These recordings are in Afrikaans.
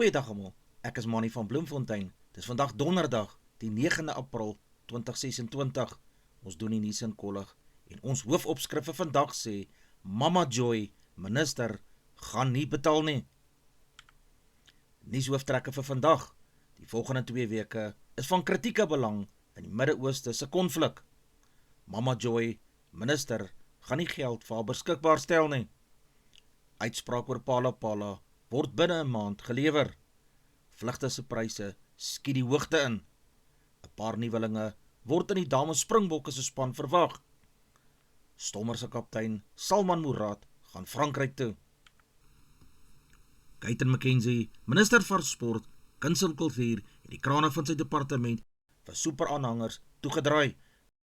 Goeiedag almal, ek is Mannie van Bloemfontein. Dis vandag donderdag, die 9de April 2026. Ons doen die nuus in kollig en ons hoofopskrif vir vandag sê: Mama Joy, minister, gaan nie betaal nie. Nuushooftrekke vir vandag. Die volgende 2 weke is van kritieke belang in die Midde-Ooste se konflik. Mama Joy, minister, gaan nie geld vir haar beskikbaar stel nie. Uitspraak oor Phala word binne 'n maand gelewer. Vlugte se pryse skiet die hoogte in. 'n Paar nuwelinge word in die dames Springbokke se span verwag. Stommer se kaptein Salman Mourad gaan Frankryk toe. Guyton McKenzie, minister van sport, kuns en kultuur, het die krane van sy departement vir superaanhangers toegedraai.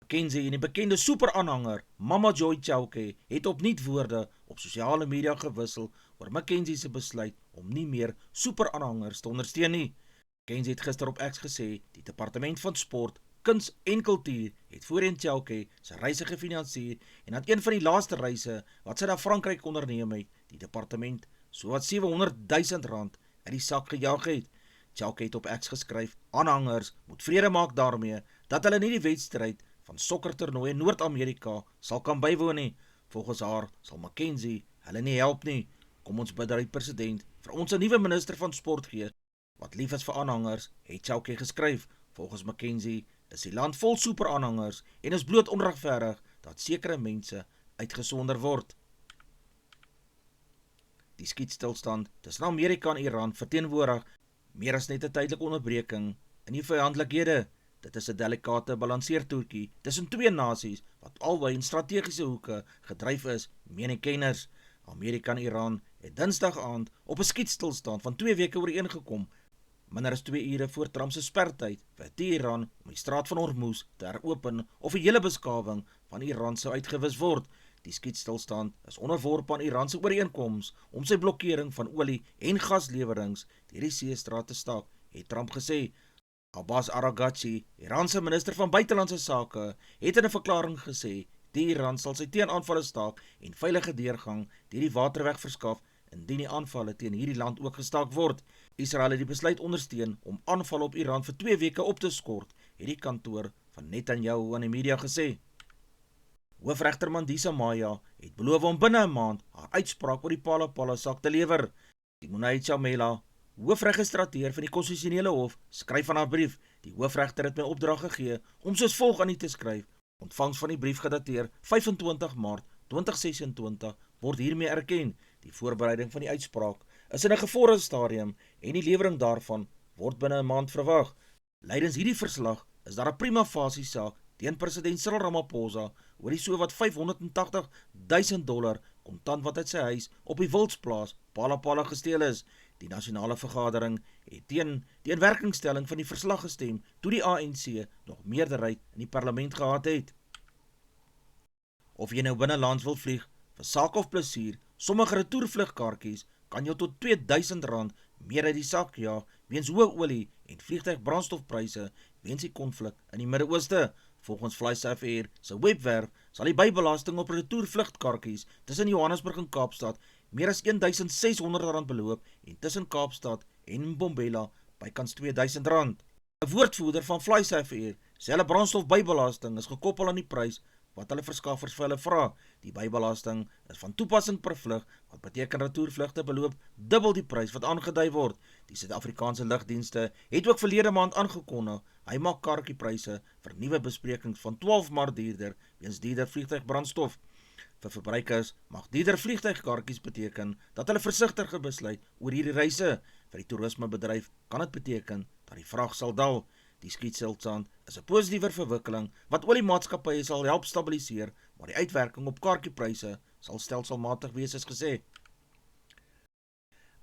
McKenzie en die bekende superaanhanger Mama Joy Chauke het opnuut woorde op sosiale media gewissel oor McKenzie se besluit om nie meer superaanhangers te ondersteun nie. McKenzie het gister op X gesê die departement van sport, kuns en kultuur het voorheen Chauke sy reise gefinansier en dat een van die laaste reise wat sy na Frankryk onderneem het, die departement sowat R700,000 uit die sak gejaag het. Chauke het op X geskryf: aanhangers moet vrede maak daarmee dat hulle nie die wedstryd van sokkertoernooie in Noord-Amerika sal kan bywoon nie. Volgens haar sal McKenzie hulle nie help nie. Kom ons bid dat die president vir ons 'n nuwe minister van sport gee wat lief is vir aanhangers, het Chauke geskryf. Volgens McKenzie is die land vol superaanhangers en is bloot onregverdig dat sekere mense uitgesonder word. Die skietstilstand tussen Amerika en Iran verteenwoordig meer as net 'n tydelike onderbreking in die vyandelikhede. Dit is 'n delikate balanseertoertjie tussen twee nasies wat albei in strategiese hoeke gedryf is, meen die kenners. Amerika en Iran het Dinsdag aand op 'n skietstilstand van 2 weke ooreengekom, minder as 2 ure voor Trump se spertyd vir Iran om die straat van Hormuz te heropen of 'n hele beskawing van Iran sou uitgewis word. Die skietstilstand is onderworpe aan Iran se ooreenkoms om sy blokkering van olie- en gaslewerings deur die seestraat te staak, het Trump gesê. Abbas Araghchi, Iran se minister van buitelandse sake, het in 'n verklaring gesê die Iran sal sy teenaanvalle staak en veilige deurgang deur die waterweg verskaf indien die aanvalle teen hierdie land ook gestaak word. Israel het die besluit ondersteun om aanvalle op Iran vir 2 weke op te skort, het die kantoor van Netanyahu aan die media gesê. Hoofregter Mandisa Maya het beloof om binne 'n maand haar uitspraak oor die Phala saak te lewer. Simonay Chamela, hoofregistrateur van die konstitusionele hof, skryf aan haar brief: die hoofregter het my opdrag gegee om soos volg aan u te skryf. Ontvangs van die brief gedateer 25 Maart 2026 word hiermee erken. Die voorbereiding van die uitspraak is in 'n gevorderde stadium en die lewering daarvan word binne 'n maand verwag. Lydens hierdie verslag is daar 'n prima facie saak teen president Cyril Ramaphosa oor die sowat $580,000 kontant wat uit sy huis op die Wildsplaas Phala gesteel is. Die nasionale vergadering het teen die inwerkingstelling van die verslag gestem toe die ANC nog meerderheid in die parlement gehad het. Of jy nou binnelands wil vlieg vir saak of plesier, sommige retourvlugkaartjies kan jou tot R2,000 meer uit die sak jaag weens hoë olie- en vliegtuigbrandstofpryse weens die konflik in die Midde-Ooste. Volgens FlySafair se webwerf sal die bybelasting op retourvlugkaartjies tussen Johannesburg en Kaapstad meer as R1,600 beloop en tussen Kaapstad en Mbombela bykans R2,000. 'n Woordvoerder van FlySafair sê hulle brandstofbybelasting is gekoppel aan die prys wat hulle verskaffers vir hulle vra. Die bybelasting is van toepassing per vlug, wat beteken retourvlugte beloop dubbel die prys wat aangedui word. Die Suid-Afrikaanse lugdienste het ook verlede maand aangekondig hy maak kaartjiepryse vir nuwe besprekings van 12 Maart duurder weens duurder vliegtuigbrandstof. Vir verbruikers mag duurder vliegtuigkaartjies beteken dat hulle versigtiger besluit oor hierdie reise. Vir die toerismebedryf kan dit beteken dat die vraag sal daal. Die skietstilstand is 'n positiewe verwikkeling wat oliemaatskappye sal help stabiliseer, maar die uitwerking op kaartjiepryse sal stelselmatig wees, is gesê.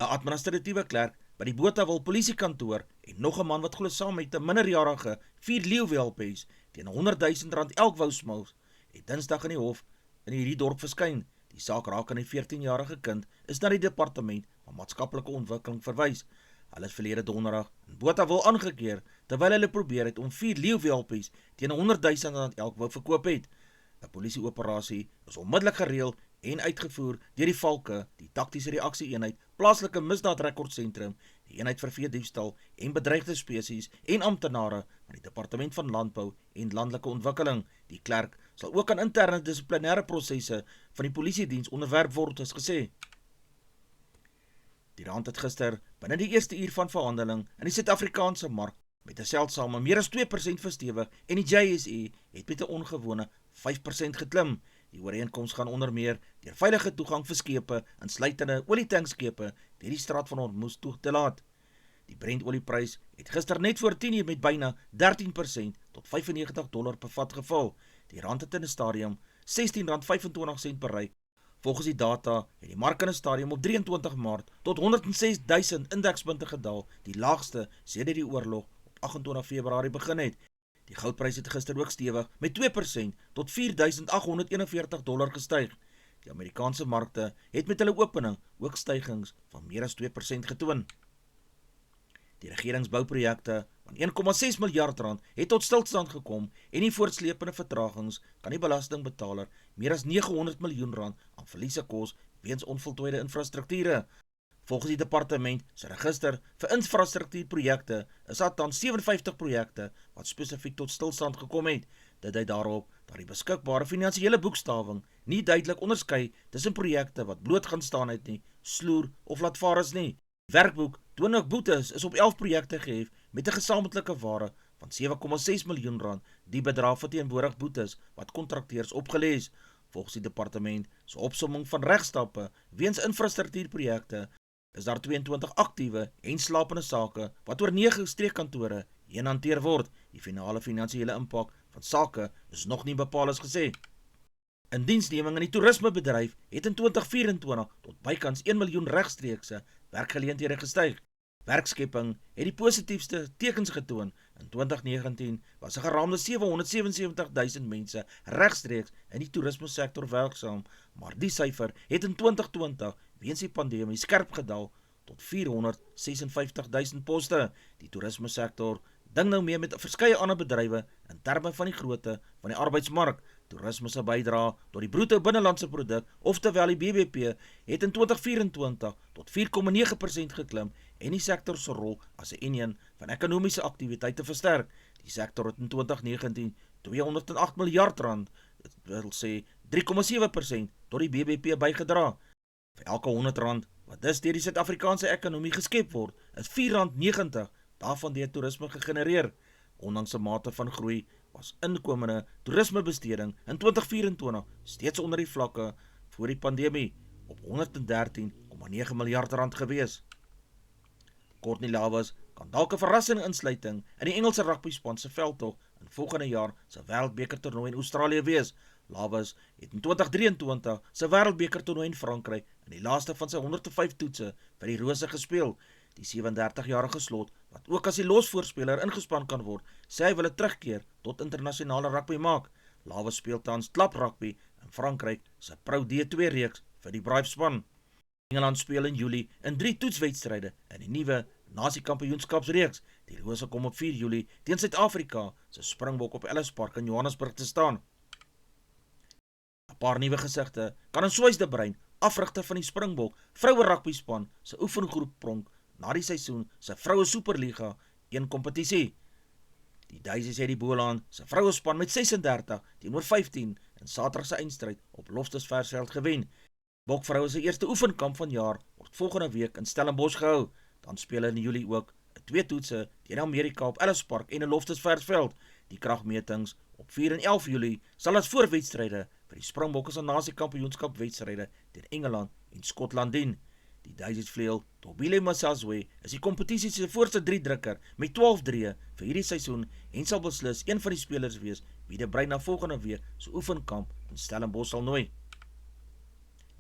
'n Administratiewe klerk by die Botawil polisiekantoor en nog 'n man wat glo saam met 'n minderjarige 4 leeuwelpies teen R100,000 elk wou smoes, het Dinsdag in die hof in hierdie dorp verskyn. Die saak raak aan die 14-jarige kind is na die departement van maatskaplike ontwikkeling verwys. Hulle is verlede donderdag in Botawil aangekeer terwyl hulle probeer het om 4 leeuwelpies teen R100,000 elk wou verkoop het. 'n Polisieoperasie is onmiddellik gereël en uitgevoer deur die Valke, die taktiese reaksie-eenheid, plaaslike misdaadrekordsentrum, die eenheid vir veediefstal en bedreigde spesies en amptenare van die Departement van Landbou en Landelike Ontwikkeling. Die klerk sal ook aan interne dissiplinêre prosesse van die polisiediens onderwerp word, is gesê. Die rand het gister binne die eerste uur van verhandeling in die Suid-Afrikaanse mark met 'n seldsame meer as 2% verstewig en die JSE het met 'n ongewone 5% geklim. Die ooreenkoms gaan onder meer deur veilige toegang vir skepe, insluitende olietankiskepe, deur die Straat van Hormuz toe te laat. Die Brent-olieprys het gister net voor 10 uur met byna 13% tot $95 per vat geval. Die rand het in 'n stadium R16.25 bereik. Volgens die data het die mark in 'n stadium op 23 Maart tot 106.000 indekspunte gedaal, die laagste sedert die oorlog op 28 Februarie begin het. Die goudprys het gister ook stewig met 2% tot $4.841 gestyg. Die Amerikaanse markte het met hulle opening ook stygings van meer as 2% getoon. Die regeringsbouprojekte van R1,6 miljard het tot stilstand gekom en die voortsleepende vertragings kan die belastingbetaler meer as R900 miljoen aan verliese kos weens onvoltooide infrastrukture. Volgens die departement se register vir infrastruktuurprojekte is daar tans 57 projekte wat spesifiek tot stilstand gekom het. Dit dui daarop dat die beskikbare finansiële boekstawing nie duidelik onderskei tussen projekte wat bloot gaan staan het nie, sloer of laat vaar is nie. Die werkboek toon ook boetes is op 11 projekte gehef met 'n gesamentlike waarde van R7,6 miljoen. Die bedrag verteenwoordig boetes wat kontrakteurs opgelê is. Volgens die departement se opsomming van regstappe weens infrastruktuurprojekte is daar 22 aktiewe en slapende sake wat oor 9 streekkantore heen hanteer word. Die finale finansiële impak van sake is nog nie bepaal, is gesê. Indiensneming in die toerismebedryf het in 2024 tot bykans 1 miljoen regstreekse werkgeleenthede gestyg. Werkskepping het die positiefste tekens getoon. In 2019 was 'n geraamde 777.000 mense regstreeks in die toerismesektor werksaam, maar die syfer het in 2020 weens die pandemie skerp gedaal tot 456.000 poste. Die toerismesektor ding nou mee met verskeie ander bedrywe in terme van die grootte van die arbeidsmark. Toerisme se bydrae tot die bruto binnelandse produk, oftewel die BBP, het in 2024 tot 4,9% geklim en die sektor se rol as 'n eenheid van ekonomiese aktiwiteite versterk. Die sektor het in 2019 R208 miljard, dit wil sê 3,7% tot die BBP bygedra. Vir elke R100 wat dus deur die Suid-Afrikaanse ekonomie geskep word, is R4.90 daarvan deur toerisme gegenereer. Ondanks 'n mate van groei was inkomende toerismebesteding in 2024 steeds onder die vlakke voor die pandemie op R113,9 miljard gewees. Courtney Lawes kan dalk 'n verrassende insluiting in die Engelse rugbyspan se veldtog in volgende jaar se wêreldbeker toernooi in Australië wees. Lawes het in 2023 se wêreldbeker toernooi in Frankryk in die laaste van sy 105 toetse vir die Rose gespeel. Die 37-jarige slot, wat ook as die losvoorspeler ingespan kan word, sê hy wil 'n terugkeer tot internasionale rugby maak. Lawes speel tans klap rugby in Frankryk se Pro D2 reeks vir die Braai span. Engeland speel in Julie in 3 toetswedstryde in die nuwe Nasie-kampioenskapsreeks. Die Rose kom op 4 Julie teen Suid-Afrika se Springbok op Ellis Park in Johannesburg te staan. 'n Paar nuwe gesigte kan in Swys-de-Bruin, afrigter van die Springbok vroue rugbyspan se oefengroep pronk na die seisoen se vroue Superliga 1 kompetisie. Die Daisies het die Boland se vrouespan met 36-15 in Saterdag se eindstryd op Loftus Versveld gewen. Bokvroue se eerste oefenkamp van jaar word volgende week in Stellenbosch gehou. Dan speel in Julie ook 'n 2 toetse teen Amerika op Ellis Park en in Loftus Versveld. Die kragmetings op 4 en 11 Julie sal as voorwedstryde vir die Springbokke se Nasie-kampioenskap wedstryde teen Engeland en Skotland dien. Die Daisies vleuel Tobile Masazwe is die kompetisie se voorste 3-drukker met 12 drieë vir hierdie seisoen en sal beslis een van die spelers wees wie die Bruin na volgende week se oefenkamp in Stellenbosch sal nooi.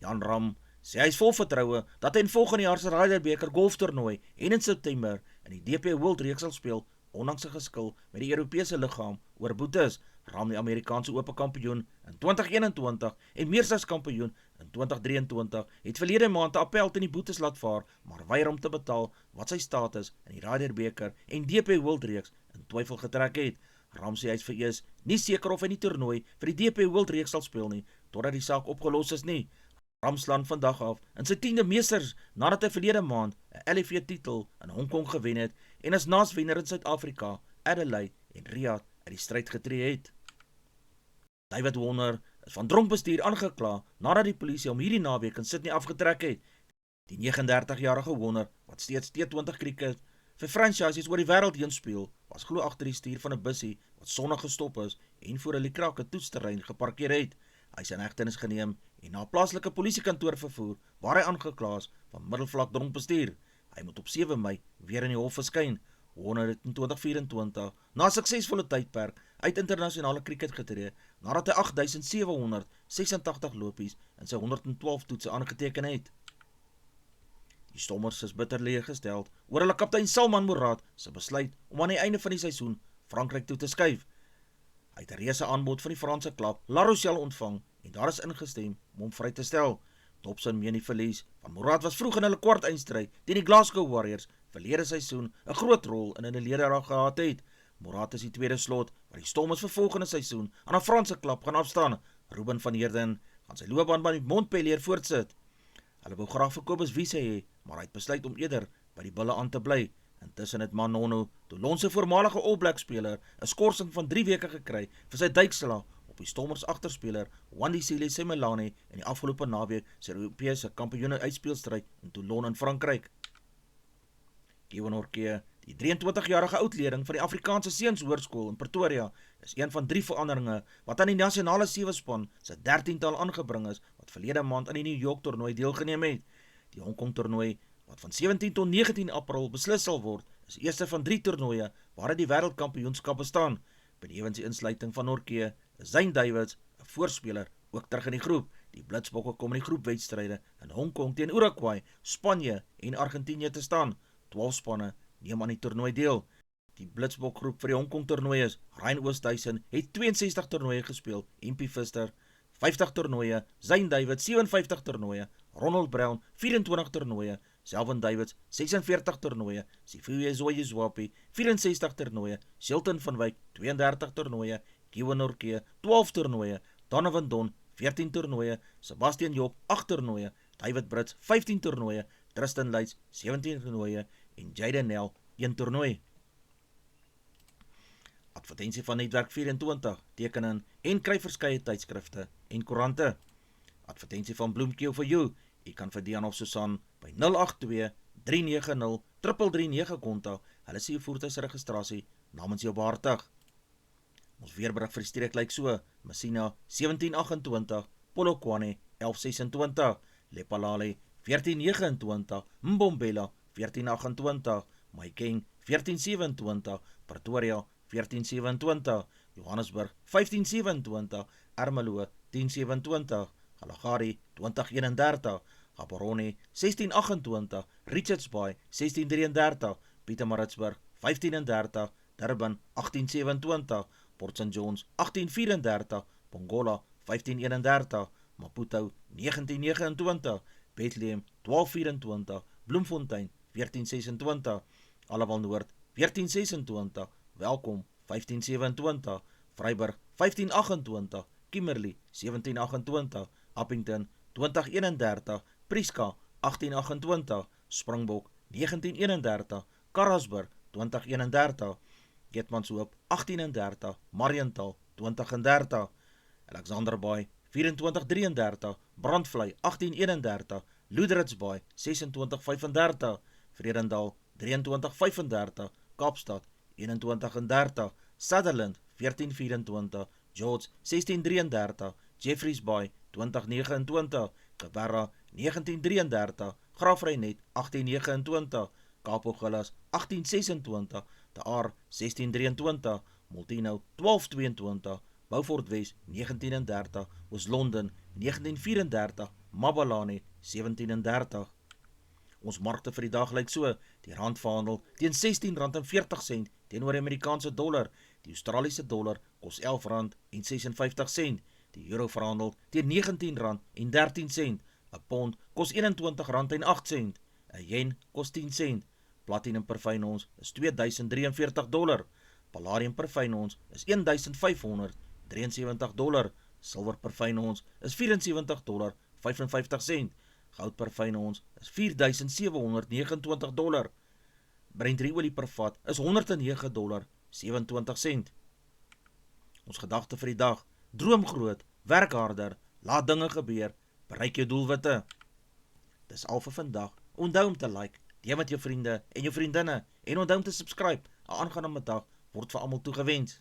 Jan Ram sê hy is vol vertroue dat hy in volgende jaar se Ryder Beker golftoernooi en in September in die DP World reeks sal speel, ondanks 'n geskil met die Europese liggaam oor boetes. Ram, die Amerikaanse ope kampioen in 2021 en meersouds kampioen in 2023, het verlede maand 'n appel teen die boetes laat vaar, maar weier om te betaal wat sy status in die Ryder Beker en DP World reeks in twyfel getrek het. Ram sê hy is vereens nie seker of hy die toernooi vir die DP World reeks sal speel nie, totdat die saak opgelos is nie. Ramsland vandag af in sy 10de meesters nadat hy verlede maand 'n LFV-titel in Hong Kong gewen het en as naaswenner in Suid-Afrika, Adelaide en Riyadh uit die stryd getree het. David Warner is van dronkbestuur aangekla nadat die polisie hom hierdie naweek in Sydney afgetrek het. Die 39-jarige Warner, wat steeds T20 cricket vir franchises oor die wêreld heen speel, was glo agter die stuur van 'n bussie wat sonnig gestop is en voor 'n Likrake toetsterrein geparkeer het. Hy is in hegtenis geneem en na 'n plaaslike polisiekantoor vervoer waar hy aangekla is van middelvlak dronkbestuur. Hy moet op 7 Mei weer in die hof verskyn. Warner het in 2024 na 'n suksesvolle tydperk uit internasionale cricket getree nadat hy 8786 lopies in sy 112 toetse aangeteken het. Die Stormers is bitter teleurgesteld oor hulle kaptein Salman Mourad se besluit om aan die einde van die seisoen Frankryk toe te skuif. Hy het 'n reuse aanbod van die Franse klub La Rochelle ontvang en daar is ingestem om hom vry te stel. Dobson meen die verlies van Mourad was vroeg in hulle kwartfinale teen die Glasgow Warriors verlede seisoen 'n groot rol in 'n nederlaag gehad het. Mourad is die tweede slot waar die Stormers vir volgende seisoen aan 'n Franse klub gaan afstaan. Ruben van Heerden gaan sy loopbaan by Montpellier voortsit. Hulle wou graag vir Kobus Wiese hê, maar hy het besluit om eerder by die Bulle aan te bly. Intussen het Manono, Toulon se voormalige All Black speler, 'n skorsing van 3 weke gekry vir sy duikslag op die Stormers agterspeler Wandisile Semelane in die afgelope naweek se Europese kampioene uitspeelstryd in Toulon in Frankryk. Kevin Orkee, die 23-jarige oudleerling van die Afrikaanse Seuns Hoërskool in Pretoria, is een van 3 veranderinge wat aan die nasionale 7-span se 13-tal aangebring is wat verlede maand aan die New York toernooi deelgeneem het. Die Hong Kong toernooi, wat van 17 tot 19 April beslis sal word, is die eerste van 3 toernooie waarin die wêreldkampioenskap bestaan. Benewens die insluiting van Orkee, is Zane Davids, 'n voorspeler, ook terug in die groep. Die Blitsbokke kom in die groepwedstryde in Hong Kong teen Uruguay, Spanje en Argentinië te staan. 12 spanne neem aan die toernooi deel. Die Blitsbokgroep vir die Hong Kong toernooi is Ryan Oosthuizen het 62 toernooie gespeel, MP Pfister 50 toernooie, Zane Davids 57 toernooie, Ronald Brown 24 toernooie, Selwyn Davids 46 toernooie, Sifuye Zwapi 64 toernooie, Shilton van Wyk 32 toernooie, Kevin Orkee 12 toernooie, Donovan Don 14 toernooie, Sebastian Job 8 toernooie, David Brits 15 toernooie, Tristan Leitz 17 toernooie en Jayden Nel 1 toernooi. Advertensie van Netwerk 24, teken in en kry verskeie tydskrifte en koerante. Advertensie van Bloemkeel vir jou. U kan vir Dian of Susan by 082-390-339 kontak. Hulle sê jou voertuigsregistrasie namens jou behartig. Ons weerberig vir die streek lyk so: Messina 1728, Polokwane 1126, Lephalale 1429, Mbombela 1428, Mahikeng 1427, Pretoria 1427, Johannesburg 1527, Ermelo 1027, Kalahari 2031, Gaborone 1628, Richards Bay 1633, Pietermaritzburg 1530, Durban 1827, Port St Johns 1834, Pongola 1531, Maputo 1929, Bethlehem 1224, Bloemfontein 1426, Allewal Noord 1426, Welkom 1527, Vryburg 1528, Kimberley 1728, Appington 2031, Prieska 1828, Springbok 1931, Karasburg 2031, Keetmanshoop 1830, Mariental 2030, Alexanderbaai 2433, Brandvlei 1831, Loederitsbaai 2635, Vredendal 2335, Kaapstad 2130, Sutherland 1424, George 1633, Jeffreys Bay 2029, Kabarra 1933, Graafrenet 1829, Kaapogillas 1826, De Aar 1623, Multino 1222, Beaufort Wes 1930, Oos-London 1934, Mabalane 1730. Ons markte vir die dag lyk so: die rand verhandel teen R16.40 teenoor die Amerikaanse dollar, die Australiese dollar kos R11.56, die euro verhandel teen R19.13, 'n pond kos R21.08, 'n yen kos 10 sent, platinum per fyn ons is $2043, palladium per fyn ons is $1,573, silwer per fyn ons is $74 $1,055 sent. Goud per fyn ons is $4,729. Brent olie per vat is $109,27 sent. Ons gedagte vir die dag: droom groot, werk harder, laat dinge gebeur, bereik jou doelwitte. Dis al vir vandag. Onthou om te like, deel met jou vriende en jou vriendinne en onthou om te subscribe. 'n Aangename dag word vir almal toegewens.